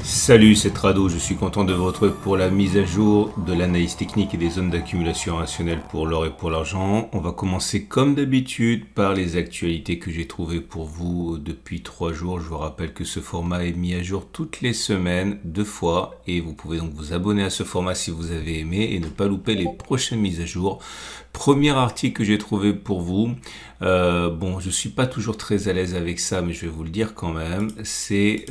Salut, c'est Trado, je suis content de vous retrouver pour la mise à jour de l'analyse technique et des zones d'accumulation rationnelle pour l'or et pour l'argent. On va commencer comme d'habitude par les actualités que j'ai trouvées pour vous depuis 3 jours. Je vous rappelle que ce format est mis à jour toutes les semaines, 2 fois, et vous pouvez donc vous abonner à ce format si vous avez aimé et ne pas louper les prochaines mises à jour. Premier article que j'ai trouvé pour vous, bon, je suis pas toujours très à l'aise avec ça, mais je vais vous le dire quand même. C'est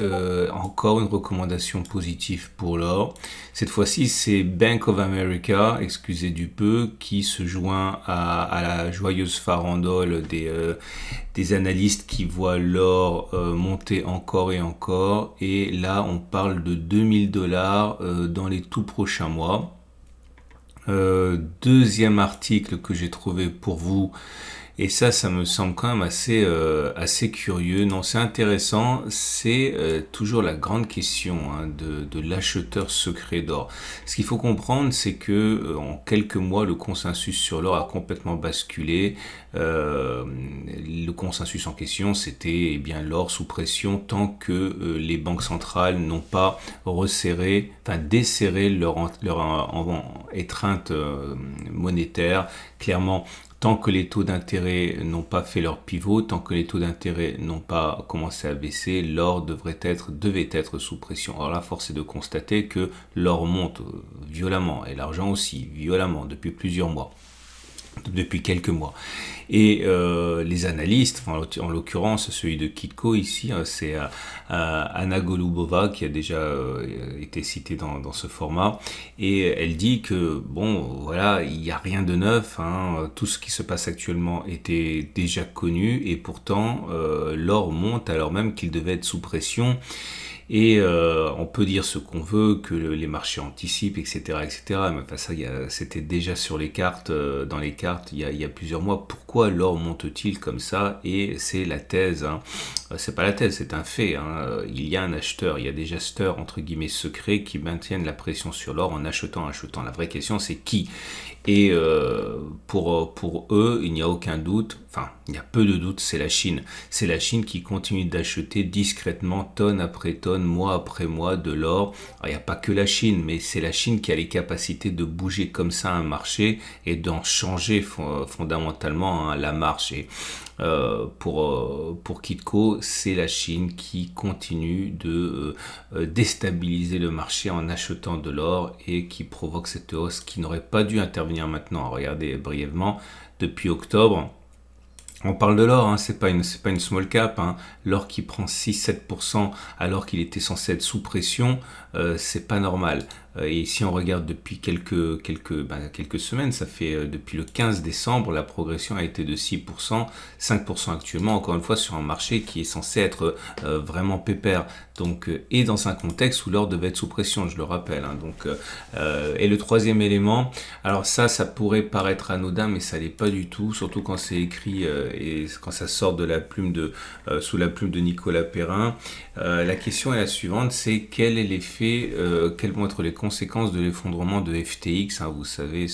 encore une recommandation positive pour l'or. Cette fois-ci, c'est Bank of America, excusez du peu, qui se joint à la joyeuse farandole des analystes qui voient l'or monter encore et encore. Et là, on parle de 2000 $ dans les tout prochains mois. Deuxième article que j'ai trouvé pour vous, et ça me semble quand même assez curieux. Non, c'est intéressant. C'est toujours la grande question de l'acheteur secret d'or. Ce qu'il faut comprendre, c'est que en quelques mois, le consensus sur l'or a complètement basculé. Le consensus en question, c'était bien l'or sous pression tant que les banques centrales n'ont pas desserré leur étreinte monétaire. Clairement, tant que les taux d'intérêt n'ont pas fait leur pivot, tant que les taux d'intérêt n'ont pas commencé à baisser, l'or devait être sous pression. Alors là, force est de constater que l'or monte violemment et l'argent aussi violemment depuis plusieurs mois. Depuis quelques mois. Et les analystes, en l'occurrence celui de Kitco ici, c'est Anna Golubova qui a déjà été citée dans ce format, et elle dit que bon voilà, il n'y a rien de neuf, tout ce qui se passe actuellement était déjà connu, et pourtant l'or monte alors même qu'il devait être sous pression. Et on peut dire ce qu'on veut, que les marchés anticipent, etc., etc. Mais enfin ça, c'était déjà sur les cartes, dans les cartes, il y a plusieurs mois. Pourquoi l'or monte-t-il comme ça? Et c'est la thèse. C'est pas la thèse, c'est un fait. Il y a un acheteur, il y a des acheteurs entre guillemets secrets qui maintiennent la pression sur l'or en achetant. La vraie question, c'est qui? Et pour eux, il n'y a aucun doute, il y a peu de doute, c'est la Chine. C'est la Chine qui continue d'acheter discrètement, tonne après tonne, mois après mois, de l'or. Alors, il n'y a pas que la Chine, mais c'est la Chine qui a les capacités de bouger comme ça un marché et d'en changer fondamentalement la marche. Et pour Kitco, c'est la Chine qui continue de déstabiliser le marché en achetant de l'or et qui provoque cette hausse qui n'aurait pas dû intervenir maintenant. Regardez brièvement, depuis octobre, on parle de l'or, c'est pas une small cap. L'or qui prend 6-7% alors qu'il était censé être sous pression, c'est pas normal. Et si on regarde depuis quelques semaines, ça fait depuis le 15 décembre, la progression a été de 6%, 5% actuellement, encore une fois sur un marché qui est censé être vraiment pépère. Donc, et dans un contexte où l'or devait être sous pression, je le rappelle. Et le troisième élément, alors ça pourrait paraître anodin, mais ça l'est pas du tout, surtout quand c'est écrit et quand ça sort de la plume sous la plume de Nicolas Perrin. La question est la suivante, c'est quel est l'effet, quelles vont être les conséquences de l'effondrement de FTX, vous savez,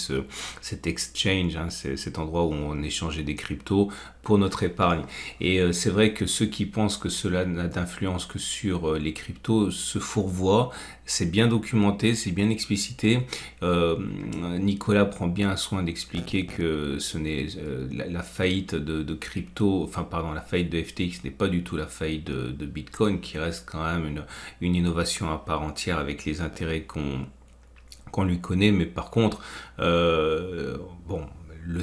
cet exchange, cet endroit où on échangeait des cryptos pour notre épargne. Et c'est vrai que ceux qui pensent que cela n'a d'influence que sur les cryptos se fourvoient. C'est bien documenté, c'est bien explicité. Nicolas prend bien soin d'expliquer que ce n'est la faillite de crypto, la faillite de FTX n'est pas du tout la faillite de Bitcoin, qui reste quand même une innovation à part entière avec les intérêts qu'on lui connaît. Mais par contre, le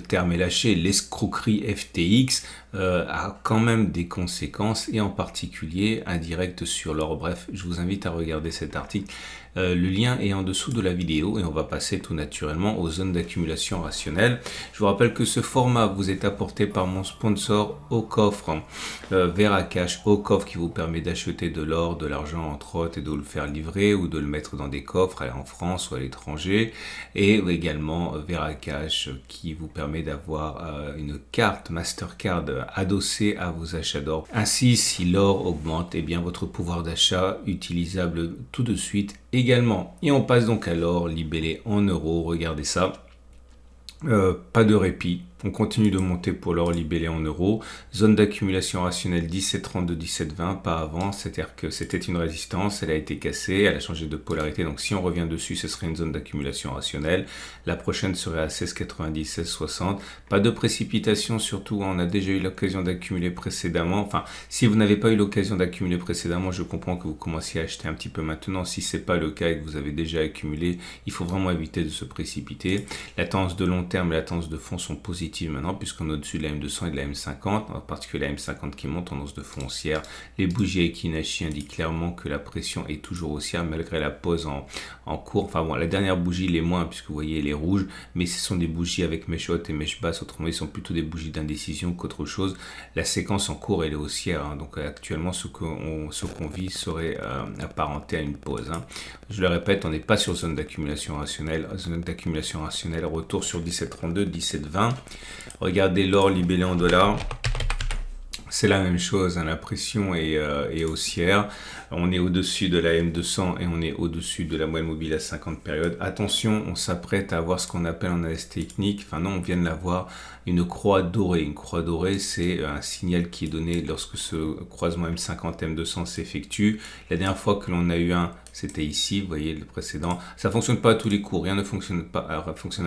terme est lâché, l'escroquerie FTX a quand même des conséquences, et en particulier indirectes sur l'or. Bref, je vous invite à regarder cet article. Le lien est en dessous de la vidéo, et on va passer tout naturellement aux zones d'accumulation rationnelle. Je vous rappelle que ce format vous est apporté par mon sponsor Aucoffre, Veracash, Aucoffre, qui vous permet d'acheter de l'or, de l'argent entre autres, et de le faire livrer ou de le mettre dans des coffres en France ou à l'étranger, et également Veracash qui vous permet d'avoir une carte Mastercard adossée à vos achats d'or. Ainsi, si l'or augmente, votre pouvoir d'achat utilisable tout de suite également. Et on passe donc à l'or libellé en euros. Regardez ça. Pas de répit. On continue de monter pour l'or libellé en euros. Zone d'accumulation rationnelle 17,32, 17,20, pas avant. C'est-à-dire que c'était une résistance, elle a été cassée, elle a changé de polarité. Donc si on revient dessus, ce serait une zone d'accumulation rationnelle. La prochaine serait à 16,90, 16,60. Pas de précipitation, surtout on a déjà eu l'occasion d'accumuler précédemment. Enfin, si vous n'avez pas eu l'occasion d'accumuler précédemment, je comprends que vous commenciez à acheter un petit peu maintenant. Si ce n'est pas le cas et que vous avez déjà accumulé, il faut vraiment éviter de se précipiter. La tendance de long terme et la tendance de fond sont positives maintenant puisqu'on est au-dessus de la M200 et de la M50, en particulier la M50 qui monte, tendance de fond haussière. Les bougies Aiki-Nashi indiquent clairement que la pression est toujours haussière malgré la pause en cours. Enfin bon, la dernière bougie l'est moins puisque vous voyez elle est rouge, mais ce sont des bougies avec mèche haute et mèche basse, autrement dit ce sont plutôt des bougies d'indécision qu'autre chose. La séquence en cours elle est haussière, hein, donc actuellement ce qu'on vit serait apparenté à une pause. Hein. Je le répète, on n'est pas sur zone d'accumulation rationnelle. Zone d'accumulation rationnelle, retour sur 17,32, 17,20. Regardez l'or libellé en dollars. C'est la même chose, hein, la pression est haussière. On est au-dessus de la M200 et on est au-dessus de la moyenne mobile à 50 périodes. Attention, on s'apprête à avoir ce qu'on appelle en analyse technique, enfin non, on vient de l'avoir, une croix dorée. Une croix dorée, c'est un signal qui est donné lorsque ce croisement M50, M200 s'effectue. La dernière fois que l'on a eu un, c'était ici, vous voyez le précédent. Ça ne fonctionne pas à tous les coups, rien ne fonctionne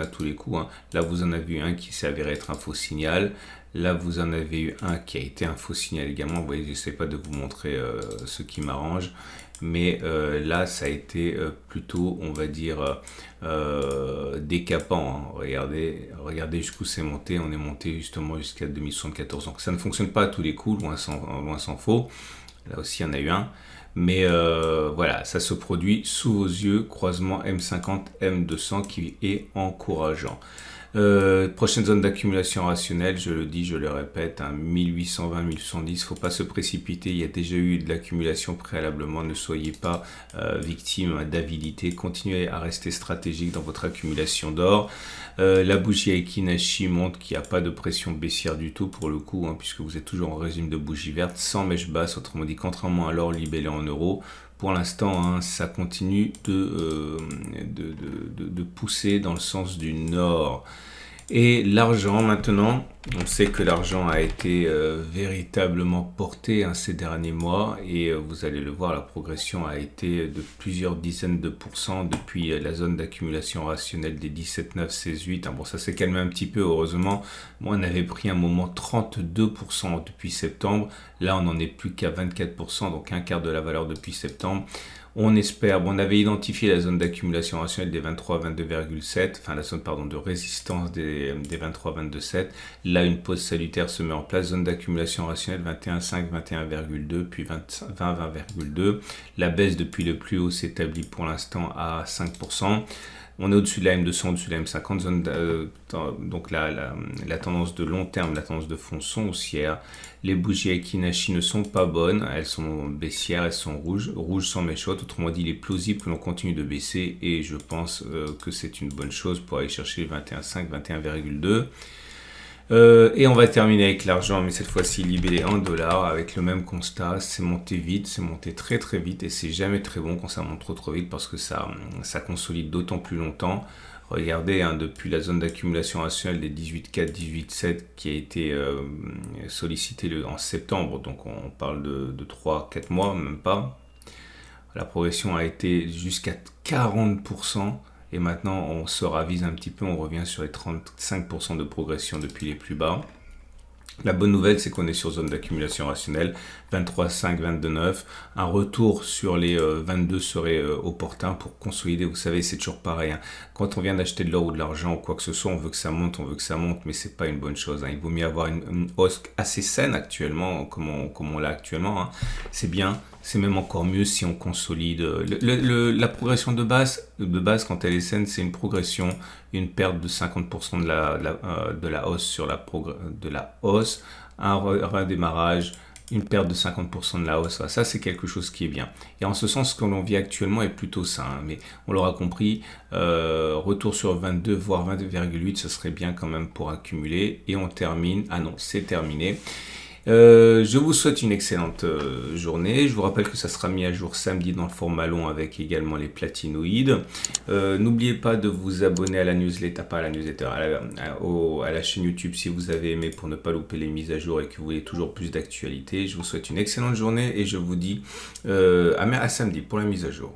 à tous les coups. Hein. Là, vous en avez eu un qui s'est avéré être un faux signal. Là, vous en avez eu un qui a été un faux signal également. Vous voyez, je n'essaie pas de vous montrer ce qui m'arrange. Mais là, ça a été plutôt, on va dire, décapant. Hein. Regardez jusqu'où c'est monté. On est monté justement jusqu'à 2074. Donc, ça ne fonctionne pas à tous les coups, loin s'en faut. Là aussi, il y en a eu un. Mais voilà, ça se produit sous vos yeux. Croisement M50, M200 qui est encourageant. Prochaine zone d'accumulation rationnelle, je le dis, je le répète, hein, 1820, 1810, il ne faut pas se précipiter, il y a déjà eu de l'accumulation préalablement, ne soyez pas victime d'avidité, continuez à rester stratégique dans votre accumulation d'or. La bougie Aiki-Nashi montre qu'il n'y a pas de pression baissière du tout pour le coup, hein, puisque vous êtes toujours en régime de bougie verte, sans mèche basse, autrement dit, contrairement à l'or libellé en euros. Pour l'instant, hein, ça continue de pousser dans le sens du nord. Et l'argent, maintenant, on sait que l'argent a été véritablement porté hein, ces derniers mois et vous allez le voir, la progression a été de plusieurs dizaines de pourcents depuis la zone d'accumulation rationnelle des 17,9, 16,8. Hein, bon, ça s'est calmé un petit peu, heureusement. Moi, on avait pris un moment 32% depuis septembre. Là, on n'en est plus qu'à 24%, donc un quart de la valeur depuis septembre. On espère, bon, on avait identifié la zone d'accumulation rationnelle des 23, 22,7, enfin la zone de résistance des 23, 22,7. Là, une pause salutaire se met en place, zone d'accumulation rationnelle 21,5, 21,2, puis 20, 20,2. La baisse depuis le plus haut s'établit pour l'instant à 5%. On est au-dessus de la M200, au-dessus de la M50, donc la tendance de long terme, la tendance de fond sont haussières. Les bougies Aiki-Nashi ne sont pas bonnes, elles sont baissières, elles sont rouges sans mèche haute. Autrement dit, il est plausible que l'on continue de baisser et je pense que c'est une bonne chose pour aller chercher 21,5, 21,2. Et on va terminer avec l'argent, mais cette fois-ci libellé en dollars, avec le même constat. C'est monté vite, c'est monté très très vite, et c'est jamais très bon quand ça monte trop vite parce que ça consolide d'autant plus longtemps. Regardez, hein, depuis la zone d'accumulation rationnelle des 18,4, 18,7 qui a été sollicitée en septembre, donc on parle de 3-4 mois, même pas. La progression a été jusqu'à 40%. Et maintenant, on se ravise un petit peu, on revient sur les 35% de progression depuis les plus bas. La bonne nouvelle, c'est qu'on est sur zone d'accumulation rationnelle, 23,5, 22,9. Un retour sur les 22 serait opportun pour consolider. Vous savez, c'est toujours pareil. Hein. Quand on vient d'acheter de l'or ou de l'argent ou quoi que ce soit, on veut que ça monte, mais c'est pas une bonne chose. Hein. Il vaut mieux avoir une hausse assez saine actuellement, comme on l'a actuellement. Hein. C'est bien. C'est même encore mieux si on consolide. La progression de base, quand elle est saine, c'est une progression, une perte de 50% de la hausse sur de la hausse, un redémarrage, une perte de 50% de la hausse. Ça, c'est quelque chose qui est bien. Et en ce sens, ce que l'on vit actuellement est plutôt sain. Hein, mais on l'aura compris, retour sur 22, voire 22,8, ce serait bien quand même pour accumuler. Et on termine. Ah non, c'est terminé. Je vous souhaite une excellente journée. Je vous rappelle que ça sera mis à jour samedi dans le format long avec également les platinoïdes. N'oubliez pas de vous abonner à la newsletter, pas à la newsletter, à la chaîne YouTube si vous avez aimé pour ne pas louper les mises à jour et que vous voulez toujours plus d'actualité. Je vous souhaite une excellente journée et je vous dis à samedi pour la mise à jour.